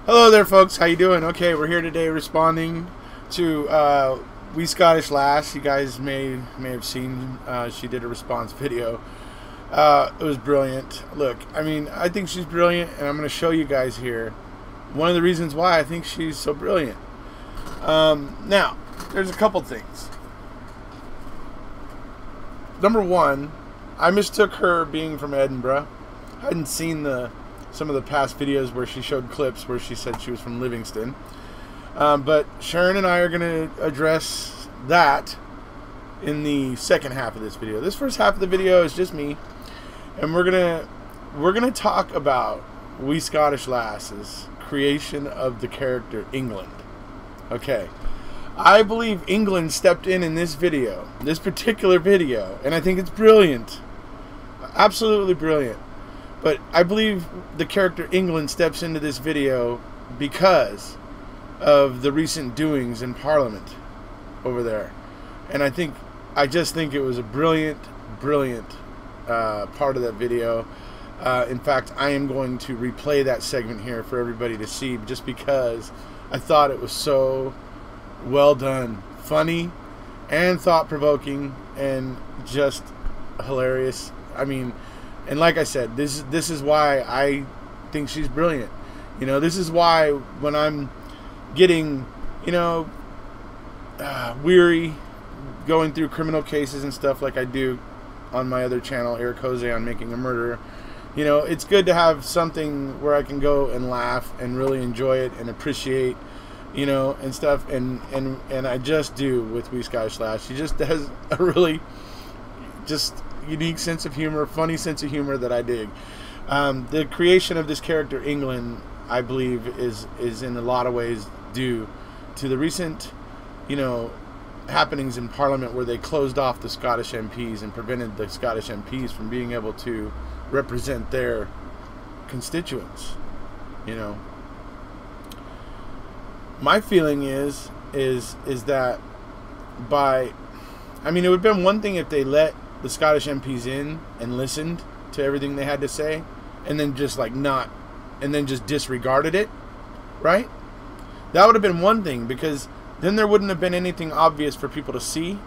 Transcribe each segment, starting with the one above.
Hello there, folks. How you doing? Okay, we're here today responding to Wee Scottish Lass. You guys may have seen. She did a response video. It was brilliant. Look, I mean, I think she's brilliant, and I'm going to show you guys here one of the reasons why I think she's so brilliant. Now, there's a couple things. Number one, I mistook her being from Edinburgh. I hadn't seen some of the past videos where she showed clips where she said she was from Livingston. But Sharon and I are going to address that in the second half of this video. This first half of the video is just me, and we're gonna talk about Wee Scottish Lass's creation of the character England. Okay, I believe England stepped in this video, this particular video, and I think it's brilliant, absolutely brilliant. But I believe the character England steps into this video because of the recent doings in Parliament over there. And I just think it was a brilliant part of that video. In fact, I am going to replay that segment here for everybody to see, just because I thought it was so well done, funny and thought-provoking and just hilarious. I mean, and like I said, this is why I think she's brilliant. You know, this is why when I'm getting, you know, weary going through criminal cases and stuff like I do on my other channel, Eric Jose on Making a Murderer, you know, it's good to have something where I can go and laugh and really enjoy it and appreciate, you know, and stuff. And I just do with Wee Scottish Lass. She just has a really just unique sense of humor, funny sense of humor that I dig. The creation of this character England, I believe, is in a lot of ways due to the recent, you know, happenings in Parliament where they closed off the Scottish MPs and prevented the Scottish MPs from being able to represent their constituents. You know, my feeling is that I mean, it would have been one thing if they let the Scottish MPs in and listened to everything they had to say, and then just just disregarded it, right? That would have been one thing, because then there wouldn't have been anything obvious for people to see.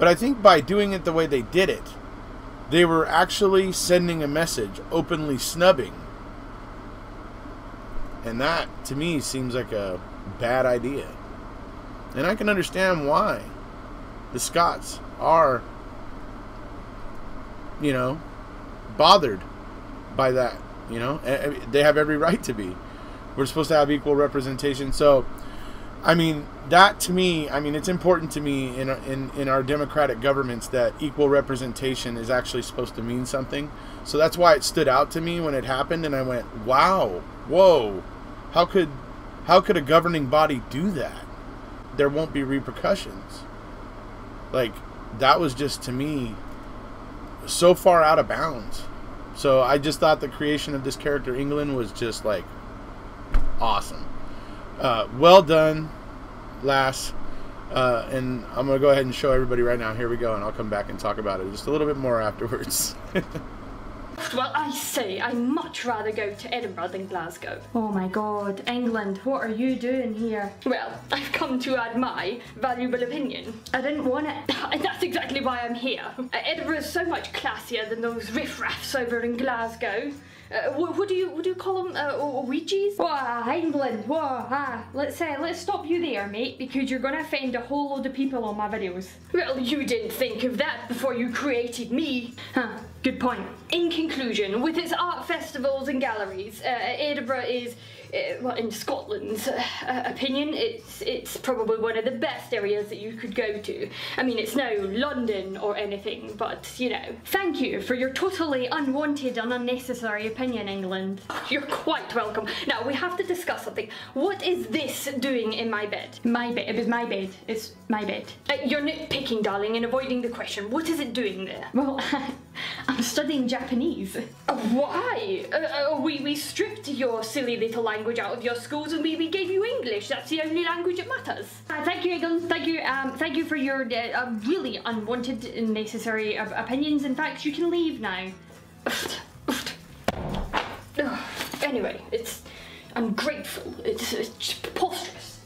But I think by doing it the way they did it, they were actually sending a message, openly snubbing. And that, to me, seems like a bad idea. And I can understand why the Scots are, you know, bothered by that. You know, they have every right to be. We're supposed to have equal representation. So, I mean, that to me, I mean, it's important to me in our democratic governments that equal representation is actually supposed to mean something. So that's why it stood out to me when it happened, and I went, wow, whoa, how could a governing body do that? There won't be repercussions. Like, that was just, to me, so far out of bounds. So I just thought the creation of this character England was just like awesome. Well done, Lass. And I'm going to go ahead and show everybody right now. Here we go, and I'll come back and talk about it just a little bit more afterwards. Well, I say, I'd much rather go to Edinburgh than Glasgow. Oh my god, England, what are you doing here? Well, I've come to add my valuable opinion. I didn't want it. That's exactly why I'm here. Edinburgh is so much classier than those riffraffs over in Glasgow. What do you call them? Ouija's? Whoa, England, whoa, let's stop you there, mate, because you're gonna offend a whole load of people on my videos. Well, you didn't think of that before you created me. Huh, good point. In conclusion, with its art festivals and galleries, Edinburgh is, well, in Scotland's opinion, it's probably one of the best areas that you could go to. I mean, it's no London or anything, but, you know. Thank you for your totally unwanted and unnecessary opinion, England. You're quite welcome. Now, we have to discuss something. What is this doing in my bed? My bed. It was my bed. It's my bed. You're nitpicking, darling, and avoiding the question. What is it doing there? Well, I'm studying Japanese. Why? We stripped your silly little language out of your schools, and we gave you English. That's the only language that matters. Thank you, England. Thank you for your really unwanted and necessary opinions. In fact, you can leave now. Anyway, it's ungrateful. It's preposterous.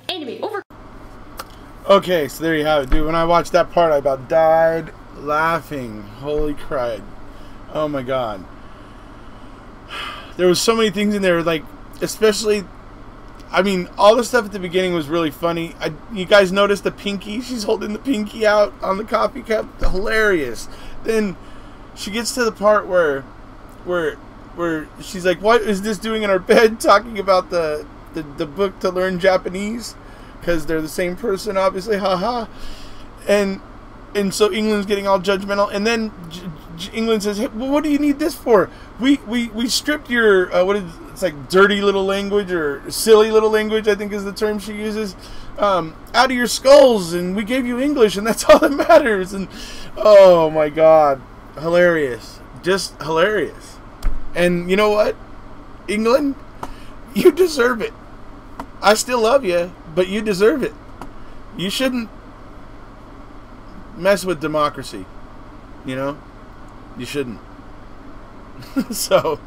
Anyway, over. Okay, so there you have it, dude. When I watched that part, I about died laughing. Holy crud. Oh my god. There was so many things in there, like, especially, I mean, all the stuff at the beginning was really funny. You guys noticed the pinky? She's holding the pinky out on the coffee cup. Hilarious. Then she gets to the part where she's like, what is this doing in our bed? Talking about the book to learn Japanese. Because they're the same person, obviously. Haha. And so England's getting all judgmental. And then England says, hey, well, what do you need this for? We stripped your, it's like dirty little language or silly little language, I think is the term she uses, out of your skulls. And we gave you English, and that's all that matters. And, oh, my God. Hilarious. Just hilarious. And you know what? England, you deserve it. I still love you, but you deserve it. You shouldn't mess with democracy. You know? You shouldn't. So,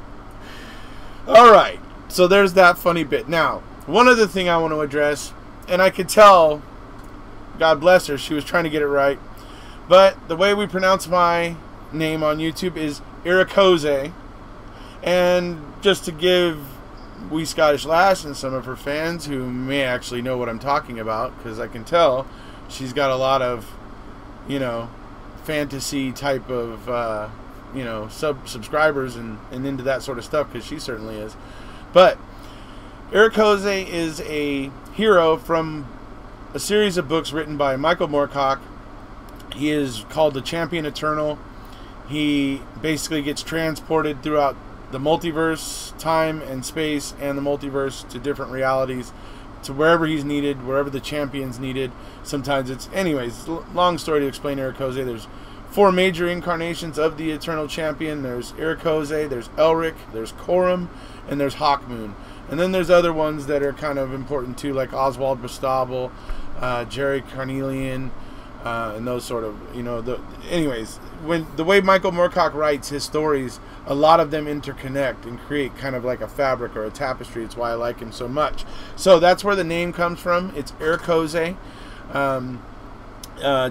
alright. So there's that funny bit. Now, one other thing I want to address, and I could tell, God bless her, she was trying to get it right, but the way we pronounce my name on YouTube is Irikoze. And just to give We Scottish Lass and some of her fans who may actually know what I'm talking about, because I can tell she's got a lot of, you know, fantasy type of, you know, subscribers and into that sort of stuff, because she certainly is. But Irikoze is a hero from a series of books written by Michael Moorcock. He is called the Champion Eternal. He basically gets transported throughout the multiverse, time and space, and the multiverse to different realities, to wherever he's needed, wherever the champion's needed. Sometimes it's, anyways, long story to explain Irikoze. There's 4 major incarnations of the Eternal Champion. There's Irikoze, there's Elric, there's Corum, and there's Hawkmoon. And then there's other ones that are kind of important too, like Oswald Bastable, Jerry Carnelian, and those sort of, you know, anyways, when the way Michael Moorcock writes his stories, a lot of them interconnect and create kind of like a fabric or a tapestry. It's why I like him so much. So that's where the name comes from. It's Irikoze.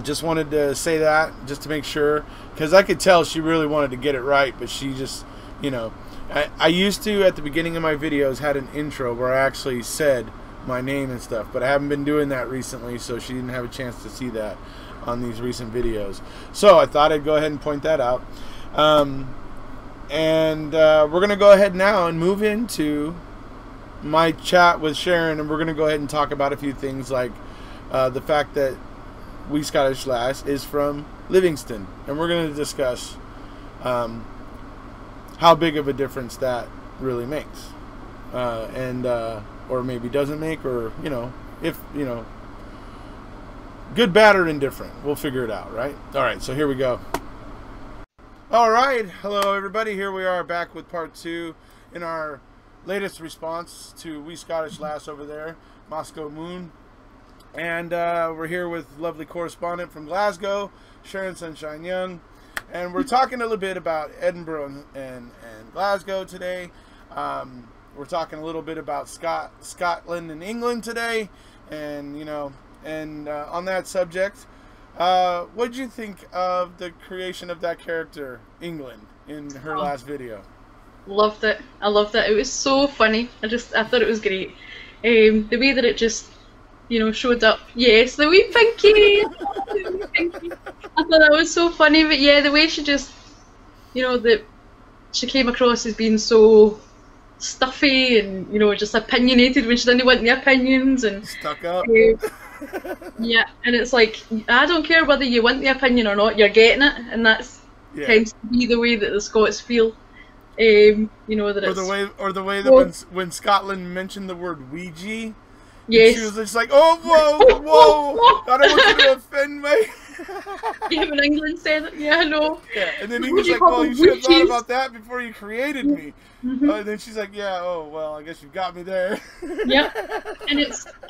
Just wanted to say that just to make sure, because I could tell she really wanted to get it right, but she just, you know, I used to, at the beginning of my videos, had an intro where I actually said my name and stuff, but I haven't been doing that recently, so she didn't have a chance to see that on these recent videos. So I thought I'd go ahead and point that out. We're going to go ahead now and move into my chat with Sharon, and we're going to go ahead and talk about a few things, like the fact that We Scottish Lass is from Livingston, and we're going to discuss how big of a difference that really makes, or maybe doesn't make, or, you know, if, you know, good, bad, or indifferent. We'll figure it out, right? All right, so here we go. All right, hello everybody. Here we are back with part 2 in our latest response to We Scottish Lass over there, Moscow Moon. And we're here with lovely correspondent from Glasgow, Sharon Sunshine Young. And we're talking a little bit about Edinburgh and Glasgow today. We're talking a little bit about Scotland and England today. And, you know, and on that subject, what did you think of the creation of that character, England, in her last video? Loved it. I loved it. It was so funny. I thought it was great. The way that it just, you know, showed up. Yes, the wee pinky. I thought that was so funny. But yeah, the way she just, you know, that she came across as being so stuffy and, you know, just opinionated when she didn't want the opinions and stuck up. Yeah, and it's like, I don't care whether you want the opinion or not, you're getting it, and that's tends to be the way that the Scots feel. You know, that or the way that when Scotland mentioned the word Ouija, yes, she was just like, oh, whoa, I don't want you to offend me. Yeah, when England said it, yeah, I know. Yeah, and then he was like, well, you should have thought about that before you created me. And then she's like, yeah, oh, well, I guess you've got me there. Yeah, and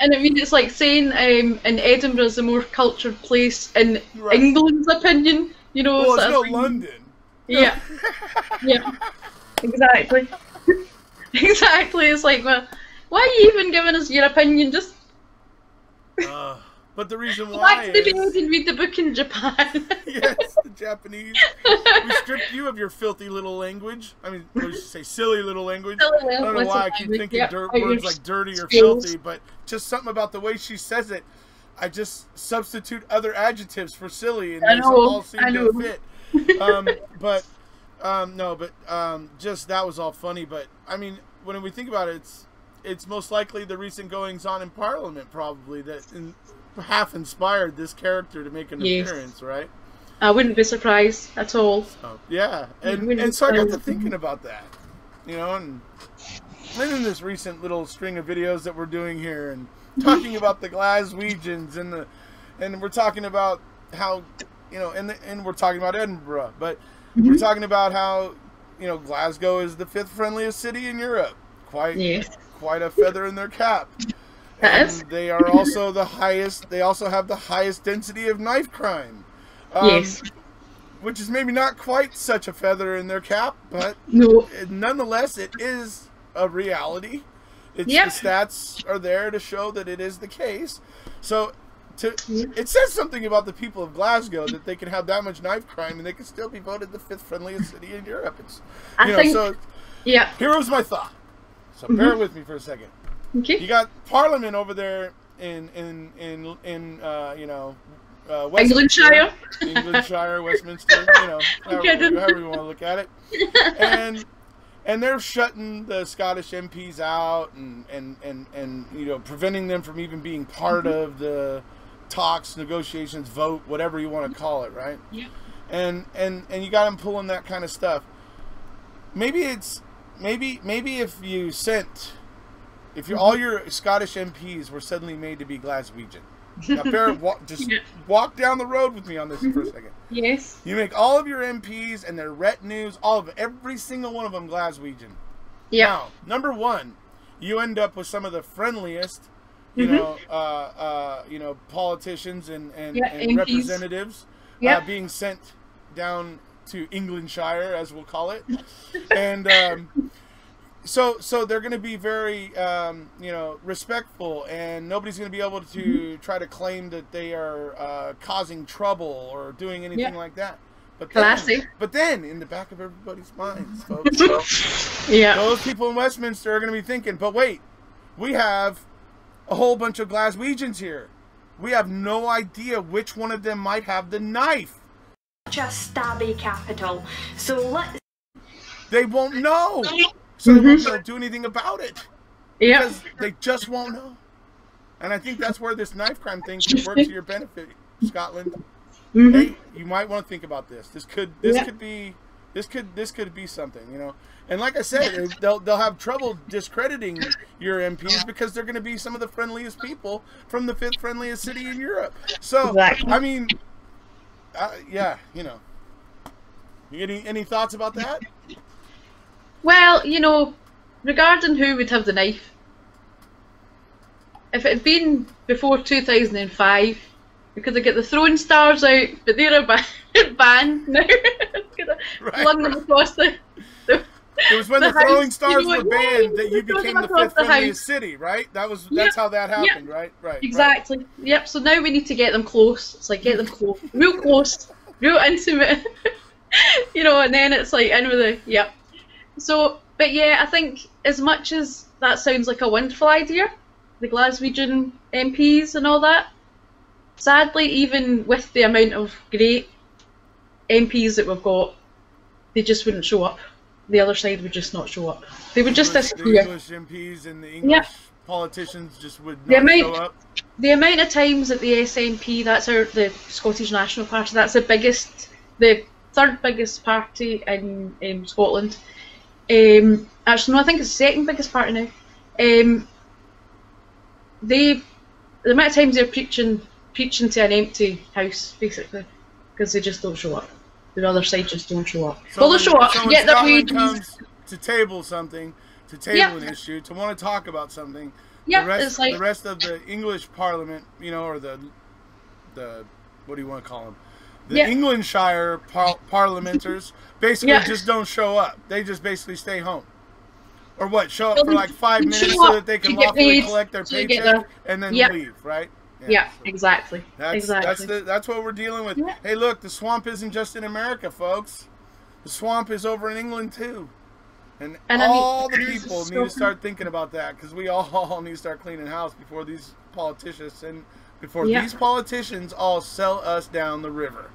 I mean, it's like saying in Edinburgh is a more cultured place in England's opinion, you know. Well, it's not London. Yeah, yeah, exactly. Exactly. It's like, well, why are you even giving us your opinion? Just but the reason go why back to the is... bed and read the book in Japan. Yes, the Japanese. We stripped you of your filthy little language. I mean, what did you say? Silly little language. Silly I don't know little why I keep language, thinking yep. words like dirty or skills. filthy, but just something about the way she says it. I just substitute other adjectives for silly, and they all seem to fit. Just that was all funny. But I mean, when we think about it, it's most likely the recent goings on in Parliament probably that half inspired this character to make an appearance, right? I wouldn't be surprised at all. So, yeah, and so I got to thinking about that, you know, and in this recent little string of videos that we're doing here, and talking about the Glaswegians, and we're talking about how, you know, and we're talking about Edinburgh, but we're talking about how, you know, Glasgow is the 5th friendliest city in Europe. Quite a feather in their cap. And they are also the highest. They also have the highest density of knife crime. Which is maybe not quite such a feather in their cap, but nonetheless, it is a reality. The stats are there to show that it is the case. So, it says something about the people of Glasgow that they can have that much knife crime and they can still be voted the 5th friendliest city in Europe. Here was my thought. So bear with me for a second. Okay. You got Parliament over there in Englandshire, Westminster, you know, however you want to look at it, and they're shutting the Scottish MPs out and you know, preventing them from even being part of the talks, negotiations, vote, whatever you want to call it, right? Yeah. And you got them pulling that kind of stuff. Maybe if you sent. If all your Scottish MPs were suddenly made to be Glaswegian. Now, Barrett, walk down the road with me on this for a second. Yes. You make all of your MPs and their retinues, every single one of them Glaswegian. Yeah. Now, number one, you end up with some of the friendliest, politicians and representatives being sent down to Englandshire, as we'll call it, and. So they're going to be very, respectful, and nobody's going to be able to try to claim that they are causing trouble or doing anything like that. But then, in the back of everybody's minds, folks, those people in Westminster are going to be thinking, but wait, we have a whole bunch of Glaswegians here. We have no idea which one of them might have the knife. Just stabby capital. So let's... They won't know. So they won't be able to do anything about it. Because they just won't know. And I think that's where this knife crime thing could work to your benefit, Scotland. Hey, you might want to think about this. This could be something, you know. And like I said, they'll have trouble discrediting your MPs because they're going to be some of the friendliest people from the 5th friendliest city in Europe. So I mean, you know. Any thoughts about that? Well, you know, regarding who would have the knife, if it had been before 2005, we could have got the throwing stars out, but they're a band now. Flung them across the it was when the throwing stars were banned that you became the 5th friendliest city, right? That's how that happened, right? Right. Exactly. Right. Yep. So now we need to get them close. It's like get them close, real close, real intimate. You know, and then it's like in with the So, but yeah, I think as much as that sounds like a wonderful idea, the Glaswegian MPs and all that, sadly, even with the amount of great MPs that we've got, they just wouldn't show up. The other side would just not show up. They would just disappear. The English MPs and the English politicians just would not show up. The amount of times that the SNP, the Scottish National Party, that's the third biggest party in Scotland. Actually, no, I think it's the second biggest party now. The amount of times they're preaching to an empty house, basically, because they just don't show up. The other side just don't show up. So they'll show up. Get their wages. Comes to table something, to table an issue, to want to talk about something. Yeah, the rest of the English Parliament, you know, or the what do you want to call them? The Englandshire parliamenters basically just don't show up. They just basically stay home. Or what? Show up for like 5 minutes so that they can lawfully collect their paycheck and then leave, right? Yeah, exactly. That's what we're dealing with. Yeah. Hey, look, the swamp isn't just in America, folks. The swamp is over in England too. And all the people need to start thinking about that, because we all need to start cleaning house before these politicians these politicians all sell us down the river.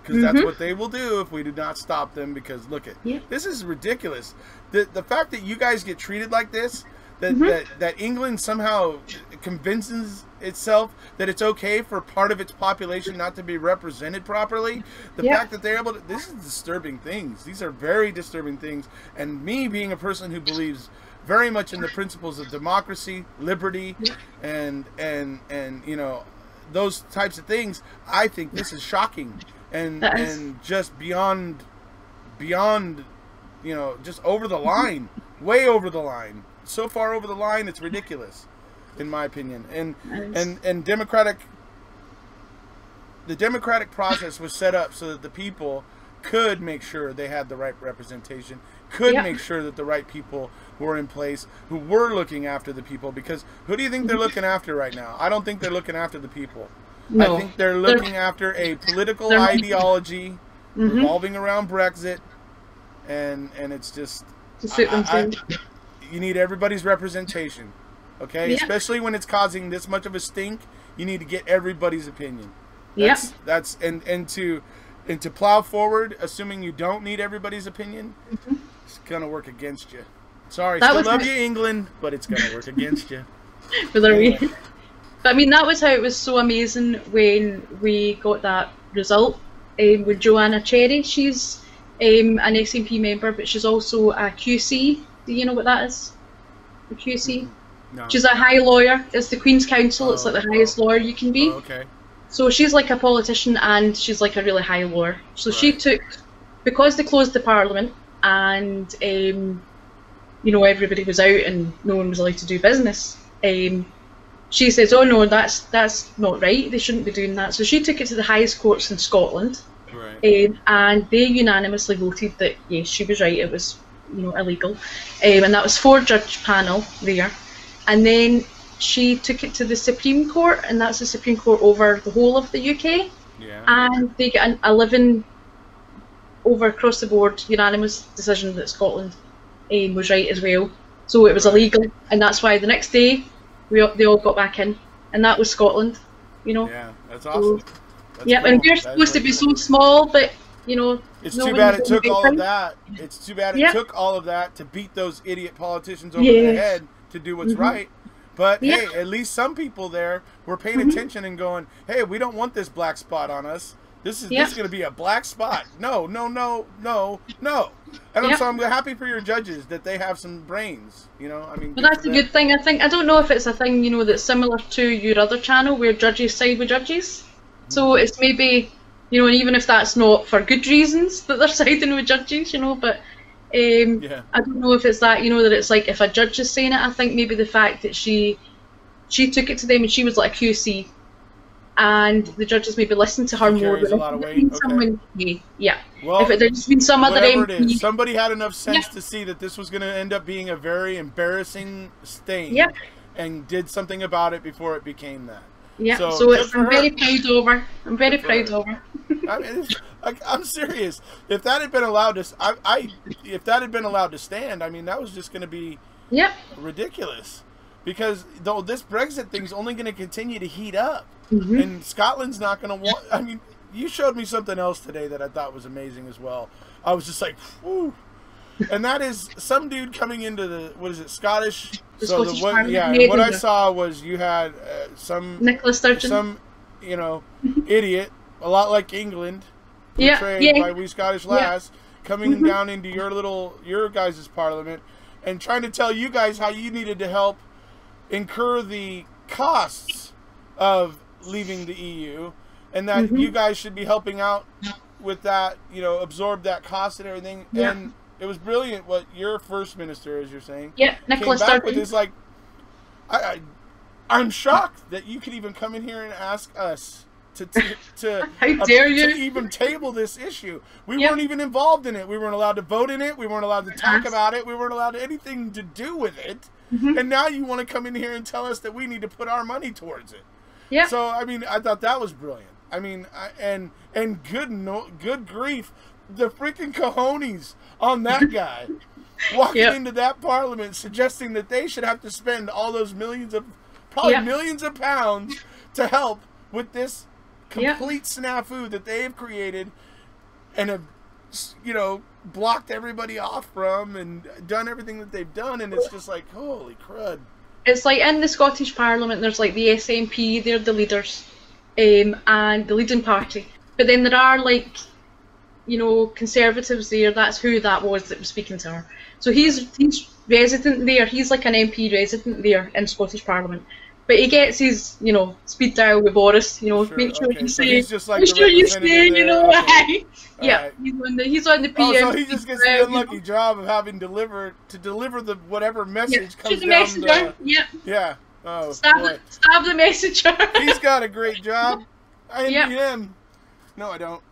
Because that's what they will do if we do not stop them. Because look this is ridiculous. The fact that you guys get treated like this, that England somehow convinces itself that it's okay for part of its population not to be represented properly. The fact that they're able to, this is disturbing things. These are very disturbing things. And me being a person who believes very much in the principles of democracy, liberty, and you know, those types of things, I think this is shocking and just beyond, you know, just over the line, way over the line. So far over the line, it's ridiculous, in my opinion. And the democratic process was set up so that the people could make sure they had the right representation, could make sure that the right people were in place who were looking after the people. Because who do you think they're looking after right now? I don't think they're looking after the people. No. I think they're looking after a political ideology revolving around Brexit, and it's just you need everybody's representation, okay? Especially when it's causing this much of a stink, you need to get everybody's opinion. That's to plow forward, assuming you don't need everybody's opinion, it's gonna work against you. Sorry, still love you, England, but it's gonna work against you. Anyway. But I mean, that was how it was so amazing when we got that result with Joanna Cherry. She's an SNP member, but she's also a QC. Do you know what that is? A QC? No. She's a high lawyer. It's the Queen's Counsel. It's like the highest lawyer you can be. Okay. So she's like a politician, and she's like a really high lawyer. So she took, because they closed the Parliament and you know, everybody was out and no one was allowed to do business. She says, "Oh no, that's not right. They shouldn't be doing that." So she took it to the highest courts in Scotland, and they unanimously voted that yes, she was right. It was, you know, illegal, and that was 4-judge panel there. And then she took it to the Supreme Court, and that's the Supreme Court over the whole of the UK. Yeah. And they get an 11 over across the board unanimous decision that Scotland was right as well. So it was illegal, and that's why the next day they all got back in, and that was Scotland, you know. Yeah, that's awesome. Yeah, cool. And we're supposed to be so small, but you know. It's too bad it took all of that. It's too bad it took all of that to beat those idiot politicians over the head to do what's right. But hey, at least some people there were paying attention and going, "Hey, we don't want this black spot on us. This is going to be a black spot. No, no, no, no, no." And so I'm happy for your judges that they have some brains. You know, I mean. But that's a good thing. I don't know if it's a thing, you know, that's similar to your other channel where judges side with judges. So it's maybe, you know, and even if that's not for good reasons that they're siding with judges, you know, but I don't know if it's that, you know, that it's like if a judge is saying it. I think maybe the fact that she took it to them and she was like a QC, and the judges maybe listened to her more. A lot of weight. Well, if there's been some other MP, somebody had enough sense to see that this was going to end up being a very embarrassing stain, and did something about it before it became that. Yeah, so I'm very proud of her. I'm very proud of her. I mean, I'm serious. If that had been allowed to, if that had been allowed to stand, I mean, that was just going to be ridiculous. Because though this Brexit thing's only going to continue to heat up, and Scotland's not going to want. I mean, you showed me something else today that I thought was amazing as well. I was just like, whew. And that is some dude coming into the, what is it, Scottish? What I saw was you had some Nicola Sturgeon, some, you know, idiot, a lot like England, portrayed by We Scottish Lass, coming down into your guys' parliament and trying to tell you guys how you needed to help incur the costs of leaving the EU, and that you guys should be helping out with that, you know, absorb that cost and everything. And it was brilliant what your first minister, as you're saying, Nicola came back with is like, I'm shocked that you could even come in here and ask us How dare you? to even table this issue. We Yep. weren't even involved in it. We weren't allowed to vote in it. We weren't allowed to talk about it. We weren't allowed anything to do with it. And now you want to come in here and tell us that we need to put our money towards it. Yeah. So I mean, I thought that was brilliant. I mean, and good grief, the freaking cojones on that guy walking into that parliament suggesting that they should have to spend all those millions of pounds to help with this complete snafu that they have created and have, you know, blocked everybody off from and done everything that they've done, and it's just like, holy crud. It's like in the Scottish Parliament, there's like the SNP, they're the leaders, and the leading party. But then there are like, you know, Conservatives there. That's who that was that was speaking to her. So he's resident there. He's like an MP resident there in Scottish Parliament. But he gets his, you know, speed dial with Boris. You know, make sure you say, make sure you say, you know, yeah. Right. He's on the PM. So he just gets the unlucky job of having to deliver the whatever message comes down the... Yeah. Oh, stab the messenger. He's got a great job. I envy him. No, I don't.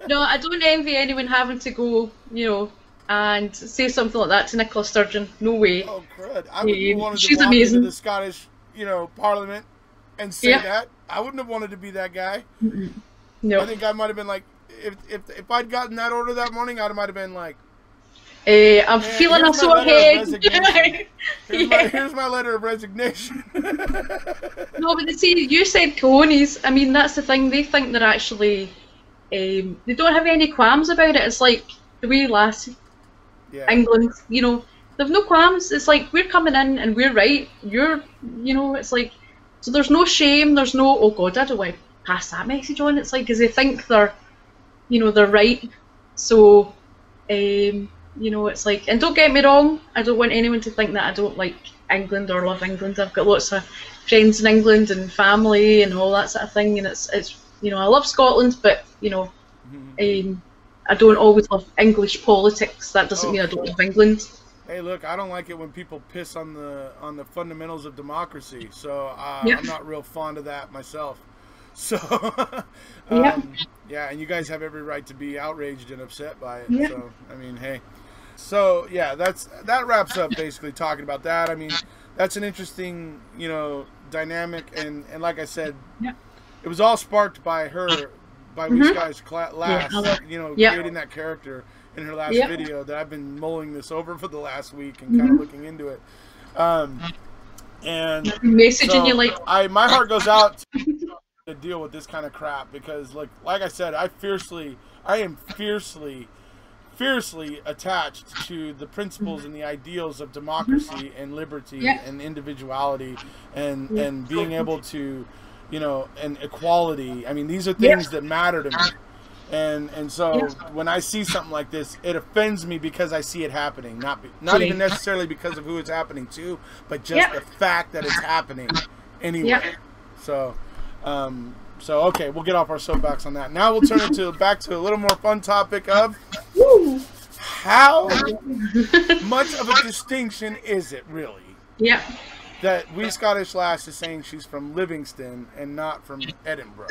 No, I don't envy anyone having to go, you know, and say something like that to Nicola Sturgeon. No way. Oh, crud. I wouldn't have wanted to She's walk amazing. into the Scottish, you know, Parliament and say that. I wouldn't have wanted to be that guy. No. I think I might have been like, if I'd gotten that order that morning, I might have been like, I'm feeling a sore head. Here's my letter of resignation. No, but see, you said cojones. I mean, that's the thing. They think they're actually, they don't have any qualms about it. It's like the way last England, you know, they've no qualms. It's like, we're coming in and we're right. You're, you know, it's like, so there's no shame. There's no, oh God, I don't want to pass that message on. It's like, because they think they're, you know, they're right. So, you know, it's like, and don't get me wrong, I don't want anyone to think that I don't like England or love England. I've got lots of friends in England and family and all that sort of thing, and it's you know, I love Scotland, but you know, I don't always love English politics. That doesn't mean I don't love England. Hey, look, I don't like it when people piss on the fundamentals of democracy, so I'm not real fond of that myself. So, yeah, and you guys have every right to be outraged and upset by it. Yeah. So, I mean, hey. So, yeah, that wraps up basically talking about that. I mean, that's an interesting, you know, dynamic, and like I said, it was all sparked by her, by Wee Sky's last, you know, creating that character in her last video that I've been mulling this over for the last week and kind of looking into it. And messaging so you like, my heart goes out to deal with this kind of crap because, like I said, I am fiercely attached to the principles and the ideals of democracy and liberty and individuality and being able to, you know, and equality. I mean, these are things that matter to me. And so when I see something like this, it offends me because I see it happening, not even necessarily because of who it's happening to, but just the fact that it's happening anyway. So okay, we'll get off our soapbox on that. Now we'll turn it back to a little more fun topic of how much of a distinction is it really? That Wee Scottish Lass is saying she's from Livingston and not from Edinburgh.